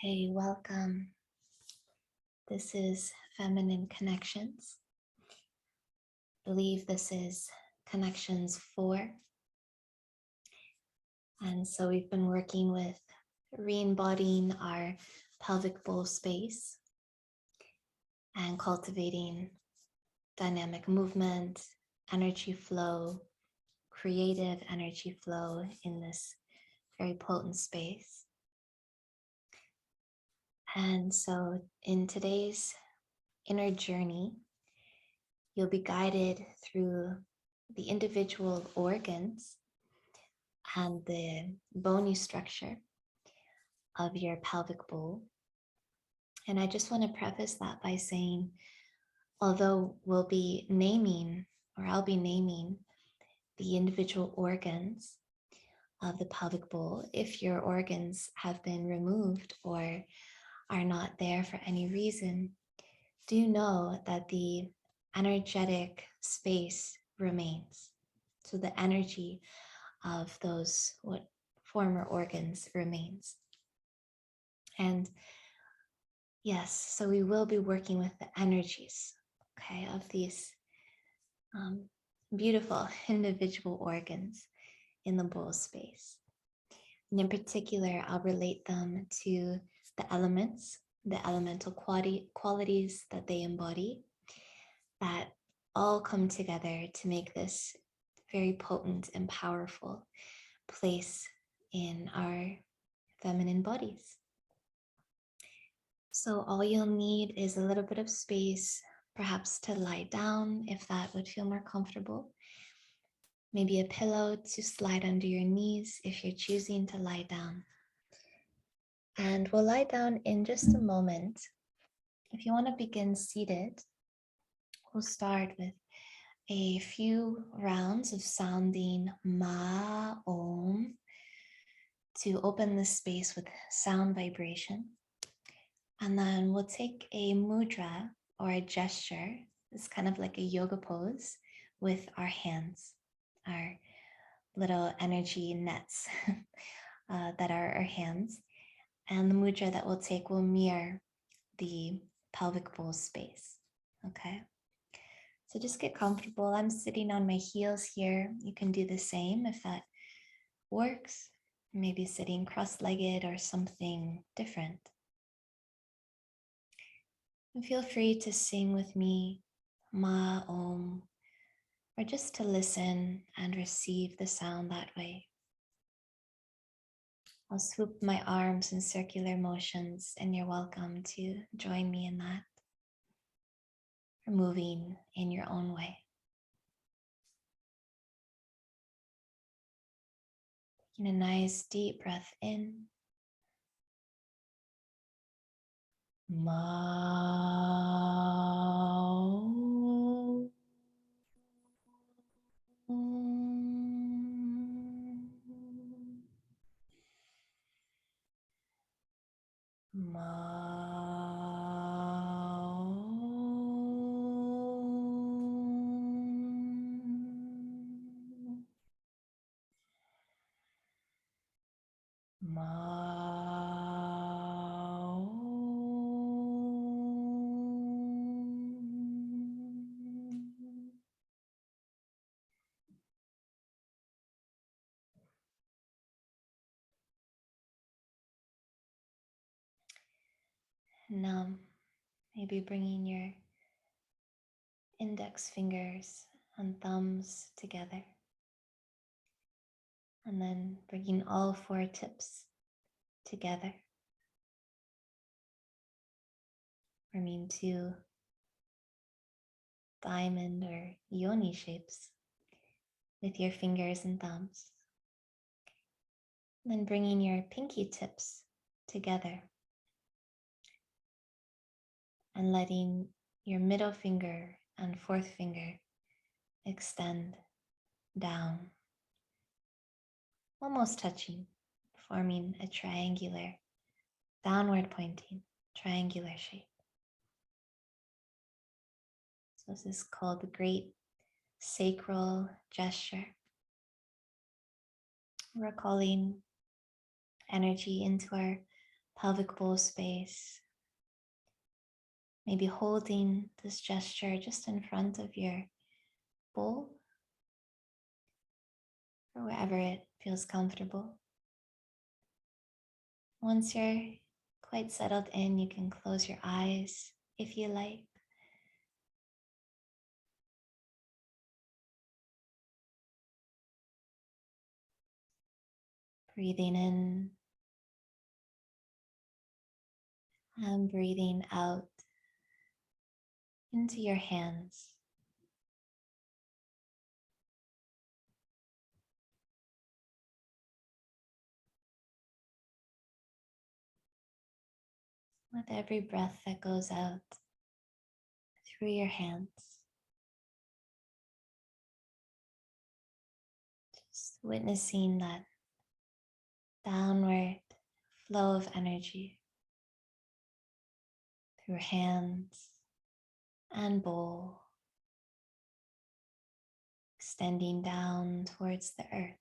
Hey, welcome. This is Feminine Connections. I believe this is Connections 4. And so we've been working with re-embodying our pelvic bowl space and cultivating dynamic movement, energy flow, creative energy flow in this very potent space. And so in today's inner journey, you'll be guided through the individual organs and the bony structure of your pelvic bowl. And I just want to preface that by saying, although I'll be naming the individual organs of the pelvic bowl, if your organs have been removed or are not there for any reason, do know that the energetic space remains. So the energy of those former organs remains. And yes, so we will be working with the energies, okay, of these beautiful individual organs in the bowl space. And in particular, I'll relate them to the elements, the elemental qualities that they embody, that all come together to make this very potent and powerful place in our feminine bodies. So all you'll need is a little bit of space, perhaps to lie down if that would feel more comfortable. Maybe a pillow to slide under your knees if you're choosing to lie down. And we'll lie down in just a moment. If you want to begin seated, we'll start with a few rounds of sounding Ma Om to open the space with sound vibration. And then we'll take a mudra or a gesture. It's kind of like a yoga pose with our hands, our little energy nets that are our hands. And the mudra that we'll take will mirror the pelvic bowl space, okay? So just get comfortable. I'm sitting on my heels here. You can do the same if that works. Maybe sitting cross-legged or something different. And feel free to sing with me, Ma Om, or just to listen and receive the sound that way. I'll swoop my arms in circular motions, and you're welcome to join me in that, or moving in your own way. Taking a nice deep breath in. Ma. Now, maybe bringing your index fingers and thumbs together. And then bringing all four tips together, forming two diamond or yoni shapes with your fingers and thumbs. And then bringing your pinky tips together and letting your middle finger and fourth finger extend down, almost touching, forming a triangular, downward pointing, triangular shape. So this is called the great sacral gesture. We're calling energy into our pelvic bowl space. Maybe holding this gesture just in front of your bowl or wherever it feels comfortable. Once you're quite settled in, you can close your eyes if you like. Breathing in and breathing out into your hands. With every breath that goes out through your hands, just witnessing that downward flow of energy through hands and bowl, extending down towards the earth.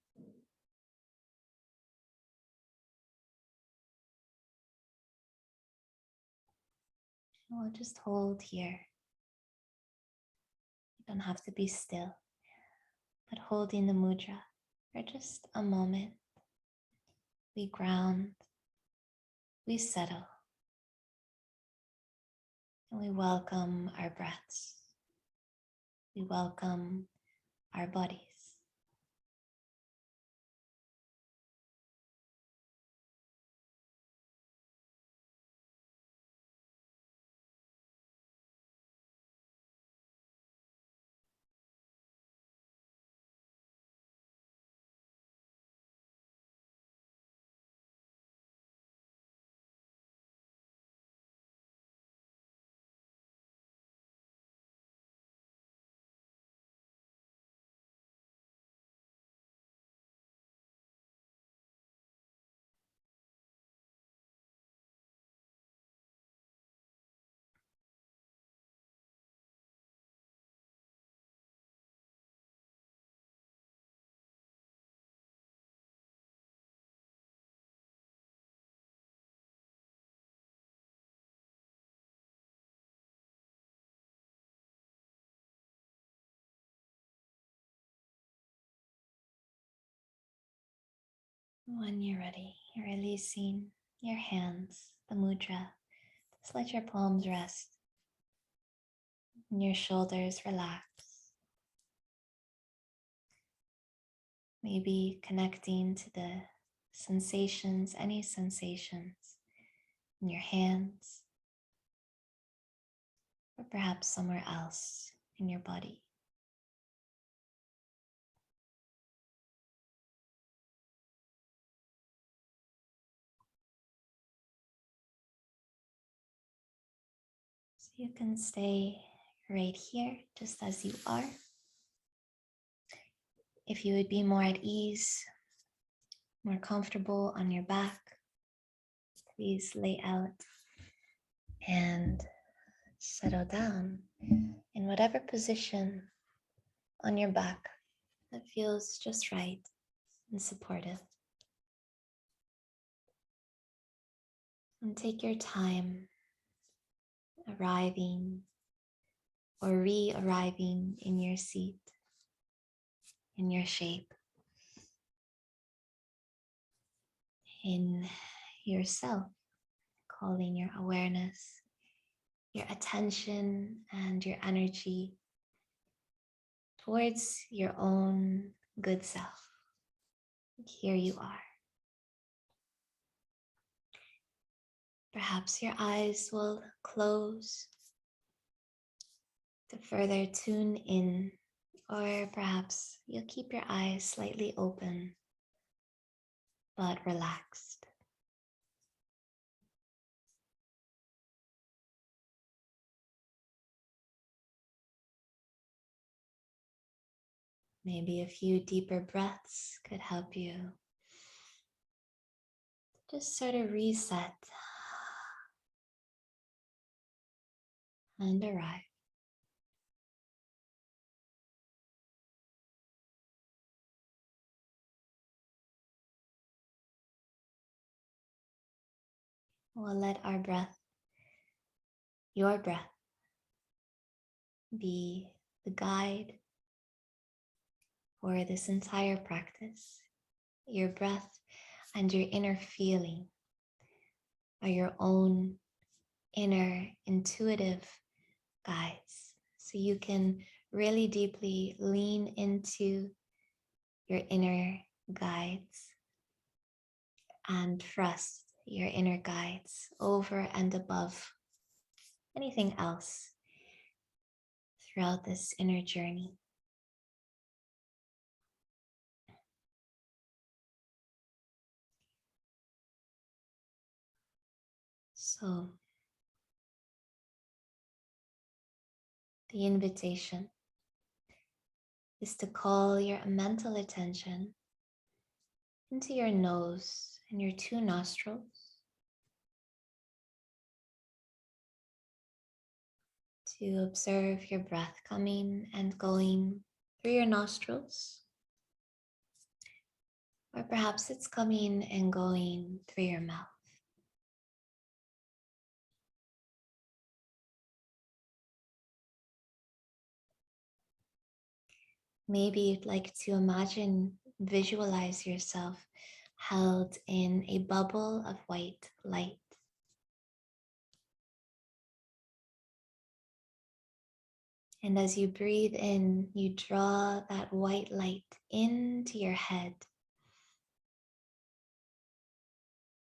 And we'll just hold here. You don't have to be still, but holding the mudra for just a moment. We ground, we settle, and we welcome our breaths. We welcome our bodies. When you're ready, you're releasing your hands, the mudra. Just let your palms rest and your shoulders relax. Maybe connecting to the sensations, any sensations in your hands, or perhaps somewhere else in your body. So you can stay right here just as you are. If you would be more at ease, more comfortable on your back, please lay out and settle down in whatever position on your back that feels just right and supportive. And take your time arriving or re-arriving in your seat, in your shape, in yourself, calling your awareness, your attention, and your energy towards your own good self. Here you are. Perhaps your eyes will close to further tune in, or perhaps you'll keep your eyes slightly open but relaxed. Maybe a few deeper breaths could help you just sort of reset and arrive. we'll let our breath, your breath, be the guide for this entire practice. Your breath and your inner feeling are your own inner intuitive guides. So you can really deeply lean into your inner guides and trust your inner guides over and above anything else throughout this inner journey. So the invitation is to call your mental attention into your nose and your two nostrils, to observe your breath coming and going through your nostrils, or perhaps it's coming and going through your mouth. Maybe you'd like to imagine, visualize yourself held in a bubble of white light. And as you breathe in, you draw that white light into your head.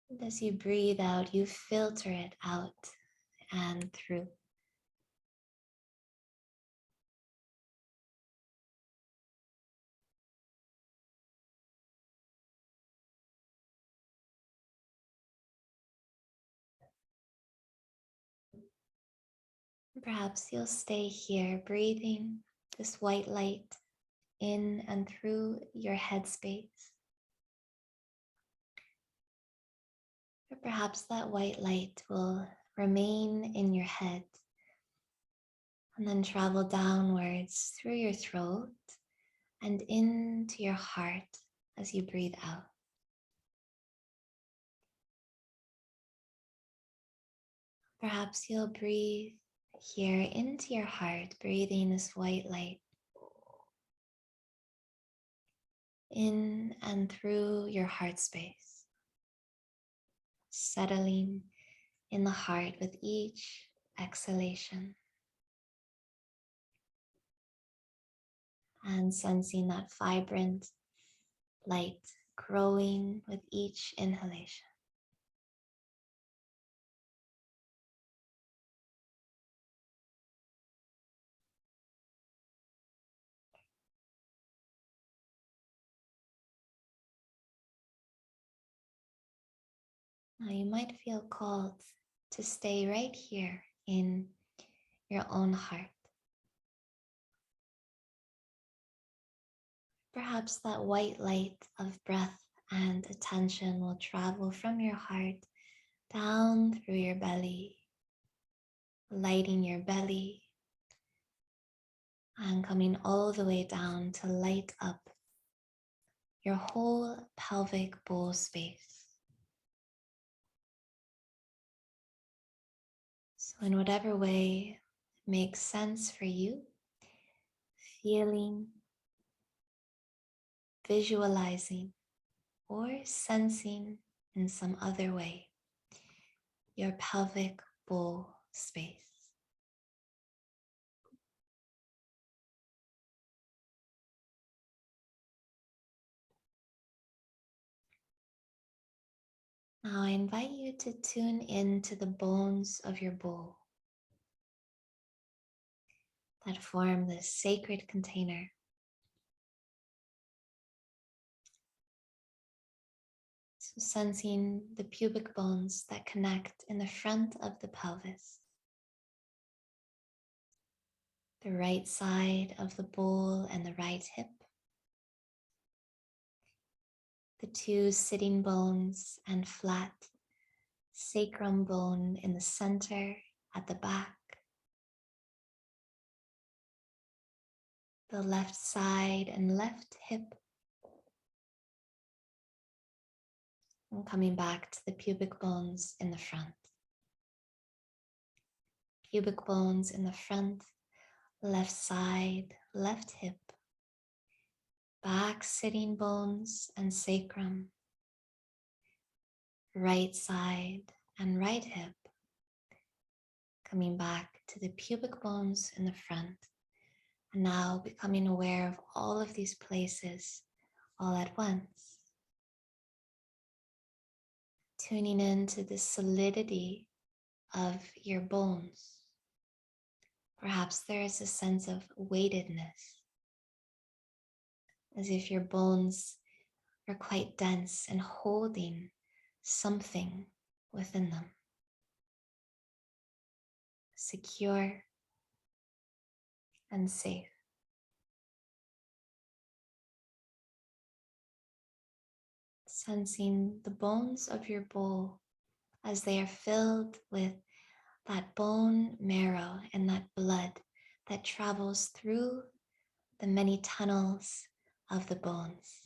And as you breathe out, you filter it out and through. Perhaps you'll stay here breathing this white light in and through your headspace. Or perhaps that white light will remain in your head and then travel downwards through your throat and into your heart as you breathe out. Perhaps you'll breathe here into your heart, breathing this white light in and through your heart space, settling in the heart with each exhalation, and sensing that vibrant light growing with each inhalation. Now you might feel called to stay right here in your own heart. Perhaps that white light of breath and attention will travel from your heart down through your belly, lighting your belly, and coming all the way down to light up your whole pelvic bowl space. So in whatever way makes sense for you, feeling, visualizing, or sensing in some other way your pelvic bowl space. Now I invite you to tune into the bones of your bowl that form this sacred container. So sensing the pubic bones that connect in the front of the pelvis, the right side of the bowl and the right hip, the two sitting bones and flat sacrum bone in the center at the back, the left side and left hip, And coming back to the pubic bones in the front. Pubic bones in the front, left side, left hip, back sitting bones and sacrum, right side and right hip, coming back to the pubic bones in the front, and now becoming aware of all of these places all at once. Tuning into the solidity of your bones. Perhaps there is a sense of weightedness, as if your bones are quite dense and holding something within them. Secure and safe. Sensing the bones of your bowl as they are filled with that bone marrow and that blood that travels through the many tunnels of the bones.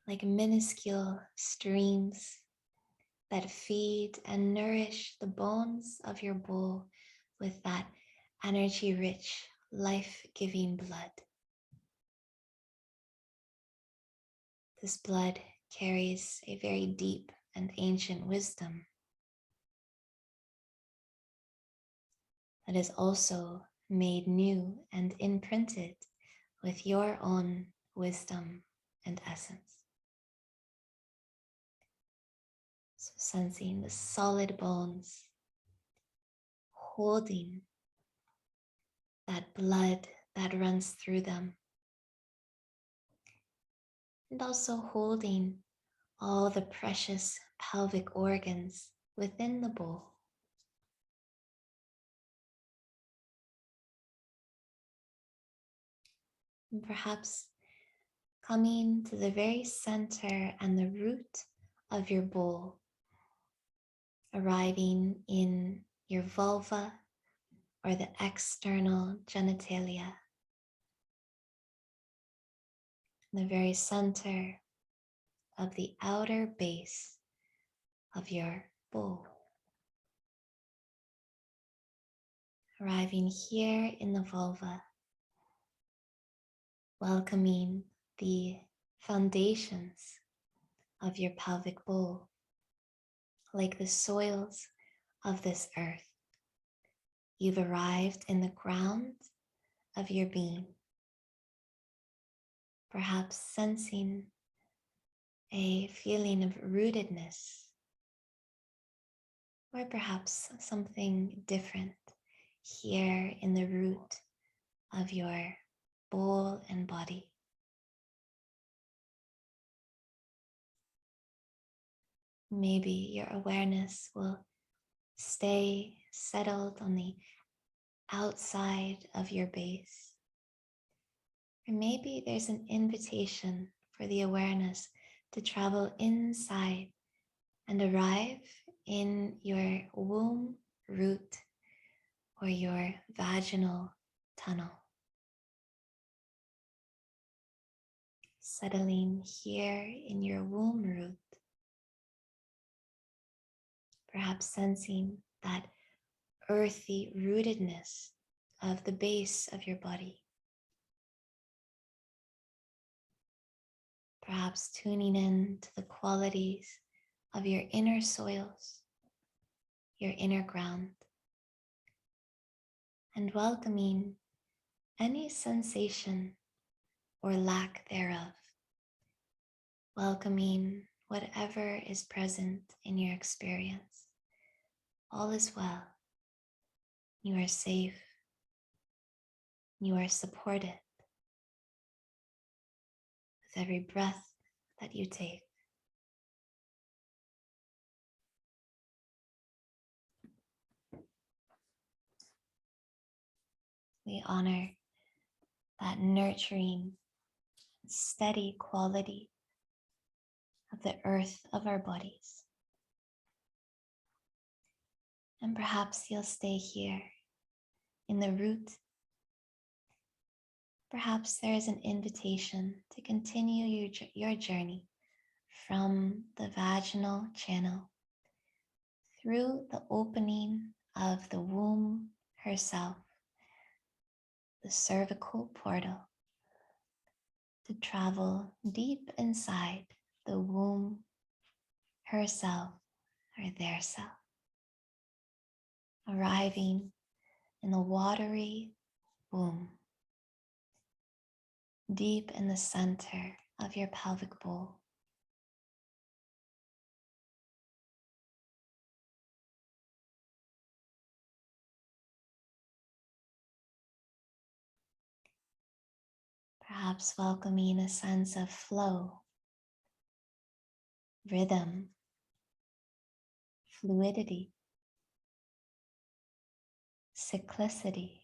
Like minuscule streams that feed and nourish the bones of your bowl with that energy-rich, life-giving blood. This blood carries a very deep and ancient wisdom that is also made new and imprinted with your own wisdom and essence. So sensing the solid bones holding that blood that runs through them, and also holding all the precious pelvic organs within the bowl. And perhaps coming to the very center and the root of your bowl, arriving in your vulva or the external genitalia, in the very center of the outer base of your bowl. Arriving here in the vulva, welcoming the foundations of your pelvic bowl, like the soils of this earth. You've arrived in the ground of your being, perhaps sensing a feeling of rootedness, or perhaps something different here in the root of your bowl and body. Maybe your awareness will stay settled on the outside of your base. Or maybe there's an invitation for the awareness to travel inside and arrive in your womb root or your vaginal tunnel. Settling here in your womb root, perhaps sensing that earthy rootedness of the base of your body. Perhaps tuning in to the qualities of your inner soils, your inner ground, and welcoming any sensation or lack thereof. Welcoming whatever is present in your experience. All is well. You are safe. You are supported with every breath that you take. We honor that nurturing, steady quality of the earth of our bodies. And perhaps you'll stay here in the root, perhaps there is an invitation to continue your journey from the vaginal channel through the opening of the womb herself, the cervical portal, to travel deep inside the womb herself or their self, arriving in the watery womb, deep in the center of your pelvic bowl. Perhaps welcoming a sense of flow, rhythm, fluidity, cyclicity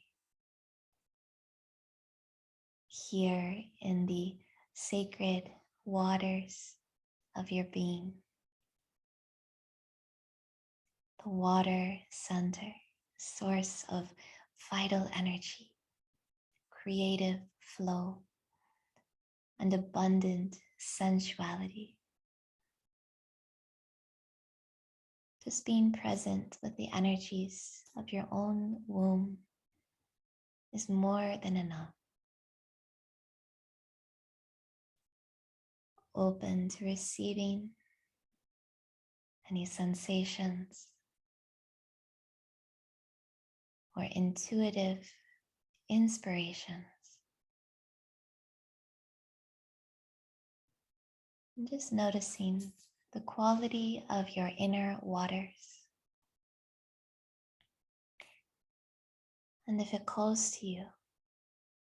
here in the sacred waters of your being. The water center, source of vital energy, creative flow, and abundant sensuality. Just being present with the energies of your own womb is more than enough. Open to receiving any sensations or intuitive inspirations. And just noticing the quality of your inner waters. And if it calls to you,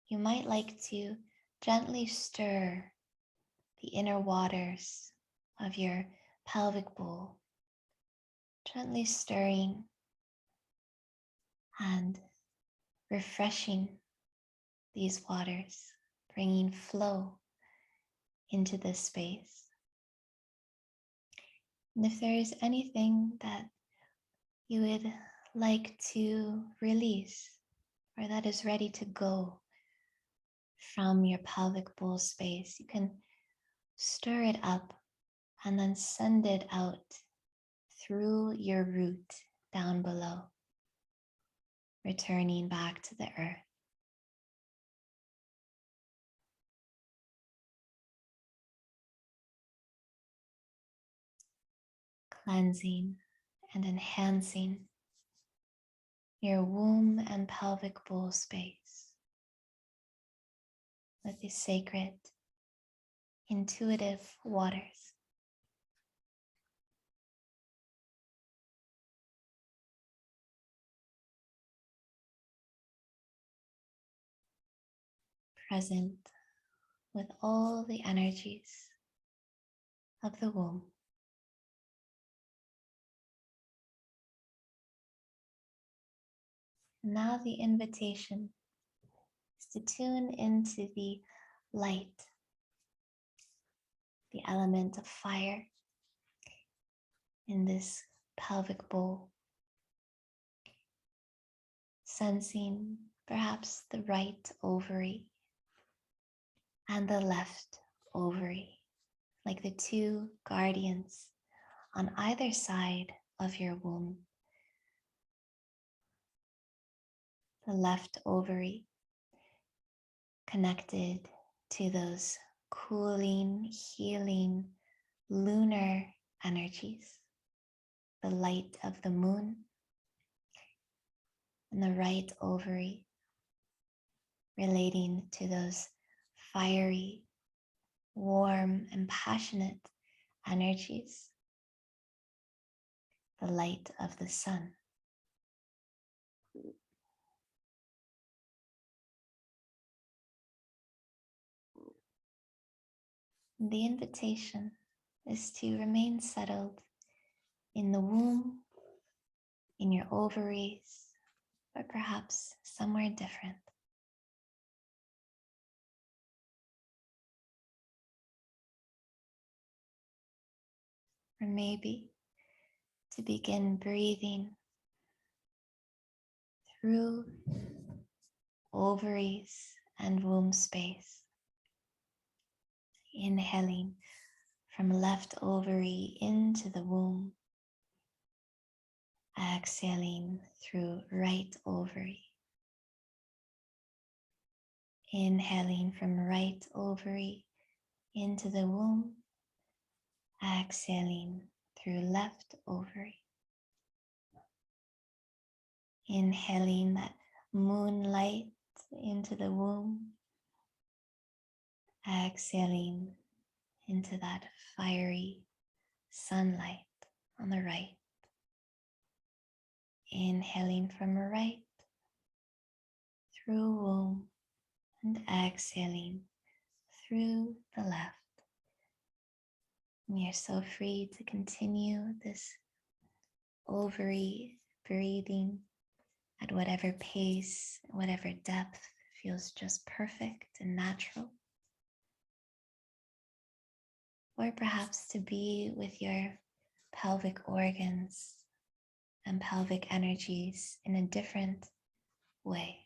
you might like to gently stir the inner waters of your pelvic bowl, gently stirring and refreshing these waters, bringing flow into this space. And if there is anything that you would like to release or that is ready to go from your pelvic bowl space, you can stir it up and then send it out through your root down below, returning back to the earth. Cleansing and enhancing your womb and pelvic bowl space with the sacred, intuitive waters. Present with all the energies of the womb. Now the invitation is to tune into the light, the element of fire in this pelvic bowl, sensing perhaps the right ovary and the left ovary, like the two guardians on either side of your womb. The left ovary connected to those cooling, healing, lunar energies, the light of the moon, and the right ovary relating to those fiery, warm, and passionate energies, the light of the sun. The invitation is to remain settled in the womb, in your ovaries, or perhaps somewhere different. Or maybe to begin breathing through ovaries and womb space. Inhaling from left ovary into the womb. Exhaling through right ovary. Inhaling from right ovary into the womb. Exhaling through left ovary. Inhaling that moonlight into the womb. Exhaling into that fiery sunlight on the right. Inhaling from right through womb and exhaling through the left. And you're so free to continue this ovary breathing at whatever pace, whatever depth feels just perfect and natural. Or perhaps to be with your pelvic organs and pelvic energies in a different way.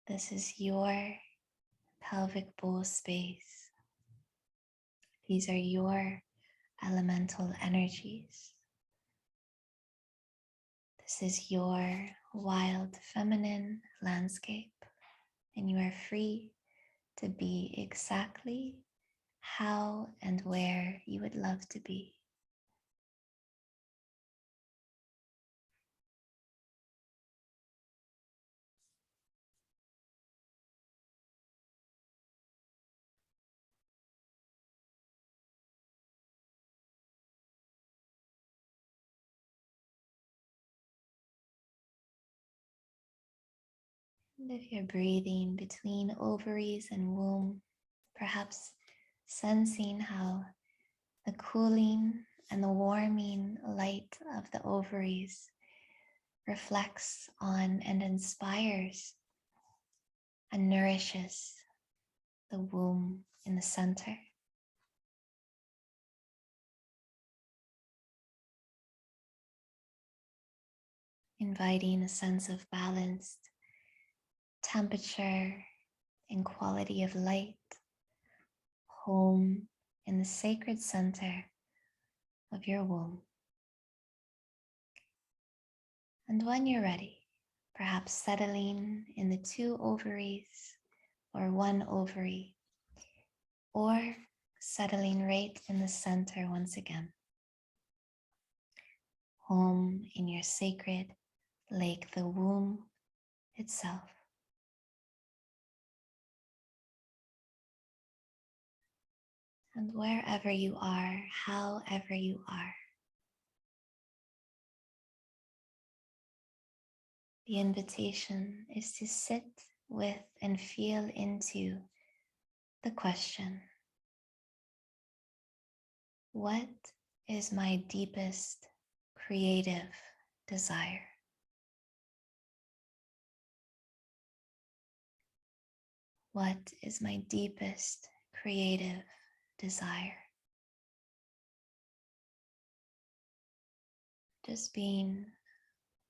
This is your pelvic bowl space. These are your elemental energies. This is your wild feminine landscape, and you are free to be exactly how and where you would love to be. And if you're breathing between ovaries and womb, perhaps sensing how the cooling and the warming light of the ovaries reflects on and inspires and nourishes the womb in the center. Inviting a sense of balanced temperature and quality of light, home in the sacred center of your womb. And when you're ready, perhaps settling in the 2 ovaries or 1 ovary, or settling right in the center once again. Home in your sacred lake, the womb itself. And wherever you are, however you are, the invitation is to sit with and feel into the question, what is my deepest creative desire? What is my deepest creative desire? Just being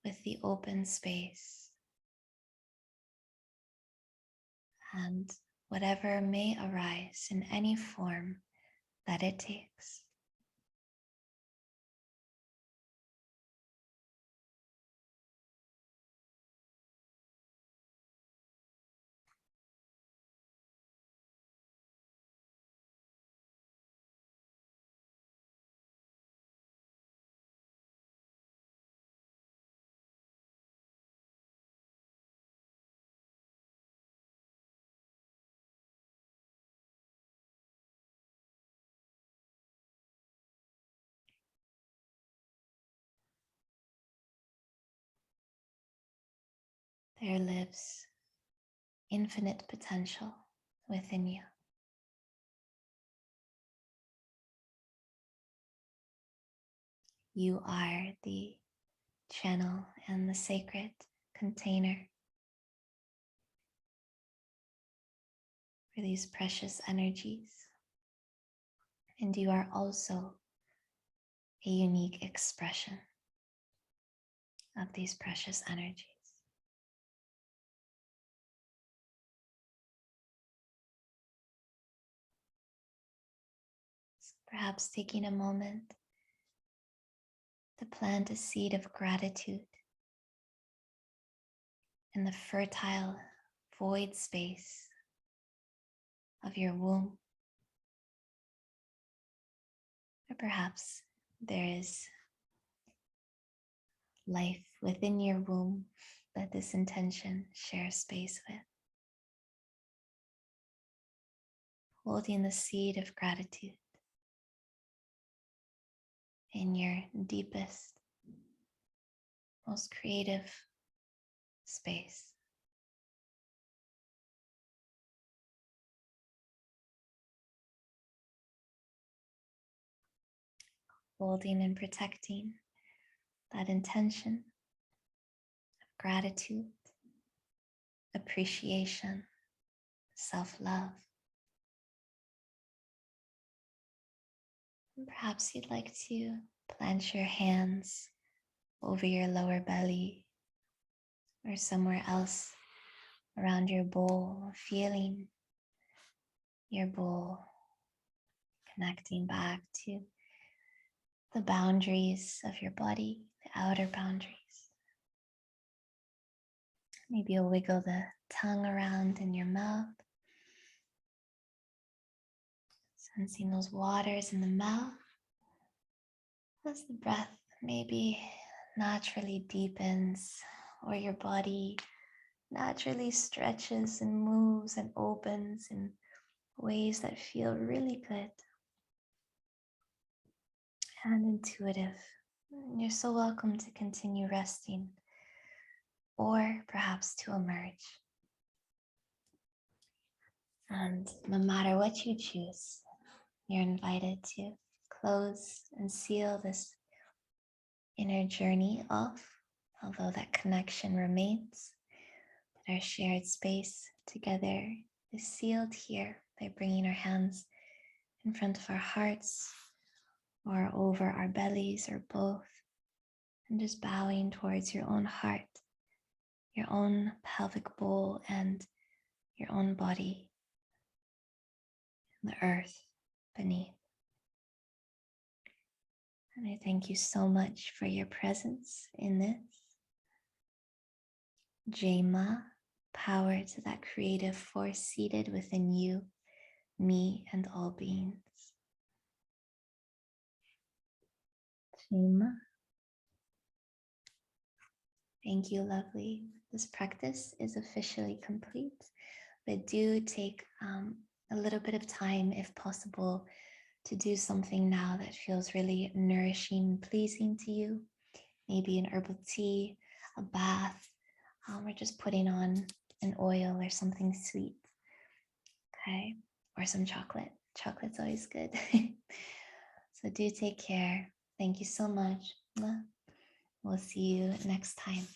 with the open space and whatever may arise in any form that it takes. There lives infinite potential within you. You are the channel and the sacred container for these precious energies. And you are also a unique expression of these precious energies. Perhaps taking a moment to plant a seed of gratitude in the fertile void space of your womb. Or perhaps there is life within your womb that this intention shares space with. Holding the seed of gratitude in your deepest, most creative space. Holding and protecting that intention of gratitude, appreciation, self-love. And perhaps you'd like to plant your hands over your lower belly or somewhere else around your bowl, feeling your bowl, connecting back to the boundaries of your body, the outer boundaries. Maybe you'll wiggle the tongue around in your mouth, sensing those waters in the mouth as the breath maybe naturally deepens, or your body naturally stretches and moves and opens in ways that feel really good and intuitive. You're so welcome to continue resting or perhaps to emerge. And no matter what you choose, you're invited to close and seal this inner journey off, although that connection remains. Our shared space together is sealed here by bringing our hands in front of our hearts or over our bellies or both, and just bowing towards your own heart, your own pelvic bowl, and your own body, and the earth beneath. And I thank you so much for your presence in this. Jema, power to that creative force seated within you, me, and all beings. Jema. Thank you, lovely. This practice is officially complete, but do take a little bit of time, if possible, to do something now that feels really nourishing and pleasing to you. Maybe an herbal tea, a bath, or just putting on an oil or something sweet, okay? Or some chocolate. Chocolate's always good. So do take care. Thank you so much. We'll see you next time.